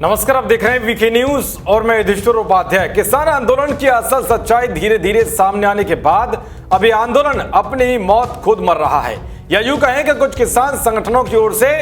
नमस्कार, आप देख रहे हैं वीके न्यूज और मैं युधिष्ठिर उपाध्याय। किसान आंदोलन की असल सच्चाई धीरे धीरे सामने आने के बाद अब ये आंदोलन अपनी मौत खुद मर रहा है, या यूं कहें कि कुछ किसान संगठनों की ओर से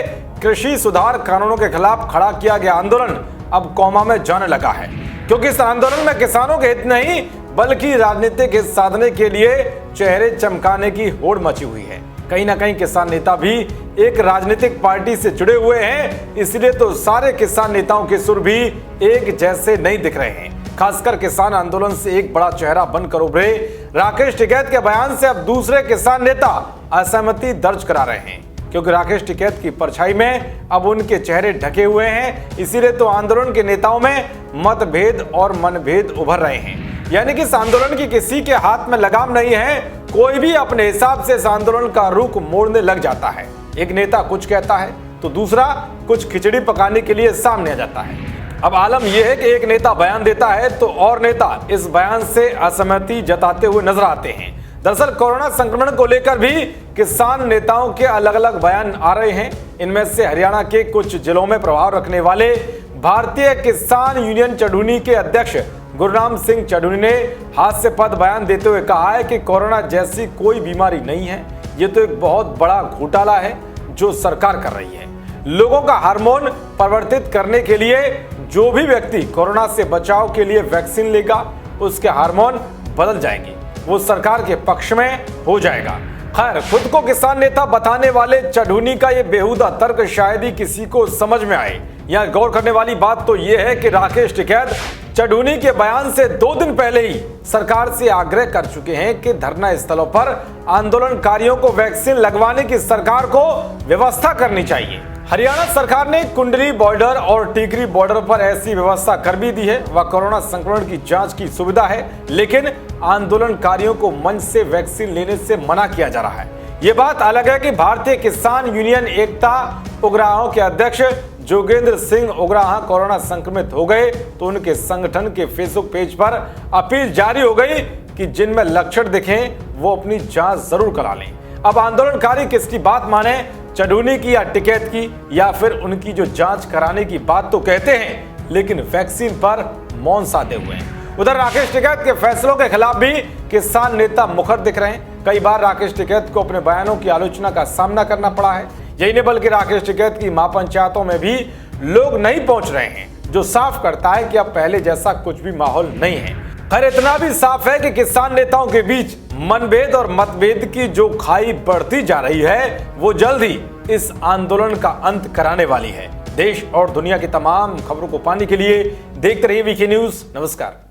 कृषि सुधार कानूनों के खिलाफ खड़ा किया गया आंदोलन अब कोमा में जाने लगा है, क्योंकि इस आंदोलन में किसानों के हित नहीं बल्कि राजनीतिक हित साधने के लिए चेहरे चमकाने की होड़ मची हुई है। कहीं ना कहीं किसान नेता भी एक राजनीतिक पार्टी से जुड़े हुए हैं, इसलिए तो सारे किसान नेताओं के सुर भी एक जैसे नहीं दिख रहे हैं। खासकर किसान आंदोलन से एक बड़ा चेहरा बनकर उभरे राकेश टिकैत के बयान से अब दूसरे किसान नेता असहमति दर्ज करा रहे हैं, क्योंकि राकेश टिकैत की परछाई में अब उनके चेहरे ढके हुए हैं। इसीलिए तो आंदोलन के नेताओं में मतभेद और मनभेद उभर रहे हैं, यानी कि इस आंदोलन की किसी के हाथ में लगाम नहीं है, कोई भी अपने हिसाब से इस आंदोलन का रुख मोड़ने लग जाता है। एक नेता कुछ कहता है तो दूसरा कुछ खिचड़ी पकाने के लिए सामने आ जाता है। अब आलम यह है कि एक नेता बयान देता है तो और नेता इस बयान से असहमति जताते हुए नजर आते हैं। दरअसल कोरोना संक्रमण को लेकर भी किसान नेताओं के अलग अलग बयान आ रहे हैं। इनमें से हरियाणा के कुछ जिलों में प्रभाव रखने वाले भारतीय किसान यूनियन चढ़ूनी के अध्यक्ष गुरनाम सिंह चढ़ूनी ने हास्यास्पद बयान देते हुए कहा है कि कोरोना जैसी कोई बीमारी नहीं है, ये तो एक बहुत बड़ा घोटाला है जो सरकार कर रही है। लोगों का हार्मोन परिवर्तित करने के लिए जो भी व्यक्ति कोरोना से बचाव के लिए वैक्सीन लेगा उसके हार्मोन बदल जाएंगे, वो सरकार के पक्ष में हो जाएगा। खैर, खुद को किसान नेता बताने वाले चढ़ूनी का ये बेहुदा तर्क शायद ही किसी को समझ में आए। यहाँ गौर करने वाली बात तो ये है कि राकेश टिकैत चढ़ूनी के बयान से 2 दिन पहले ही सरकार से आग्रह कर चुके हैं कि धरना स्थलों पर आंदोलनकारियों को वैक्सीन लगवाने की सरकार को व्यवस्था करनी चाहिए। हरियाणा सरकार ने कुंडली बॉर्डर और टिकरी बॉर्डर पर ऐसी व्यवस्था कर भी दी है। वह कोरोना संक्रमण की जांच की सुविधा है, लेकिन आंदोलनकारियों को मंच से वैक्सीन लेने से मना किया जा रहा है। ये बात अलग है कि भारतीय किसान यूनियन एकता उग्राहों के अध्यक्ष जोगेंद्र सिंह उग्राहा कोरोना संक्रमित हो गए तो उनके संगठन के फेसबुक पेज पर अपील जारी हो गई कि जिनमें लक्षण दिखें वो अपनी जांच जरूर करा लें। अब आंदोलनकारी किसकी बात माने, चढ़ूनी की या टिकैत की, या फिर उनकी जो जांच कराने की बात तो कहते हैं लेकिन वैक्सीन पर मौन साधे हुए हैं। उधर राकेश टिकैत के फैसलों के खिलाफ भी किसान नेता मुखर दिख रहे हैं। कई बार राकेश टिकैत को अपने बयानों की आलोचना का सामना करना पड़ा है। यही नहीं बल्कि राकेश टिकैत की महापंचायतों में भी लोग नहीं पहुंच रहे हैं, जो साफ करता है कि अब पहले जैसा कुछ भी माहौल नहीं है। खैर, इतना भी साफ है कि किसान नेताओं के बीच मनभेद और मतभेद की जो खाई बढ़ती जा रही है वो जल्द ही इस आंदोलन का अंत कराने वाली है। देश और दुनिया की तमाम खबरों को पाने के लिए देखते रहिए वीके न्यूज। नमस्कार।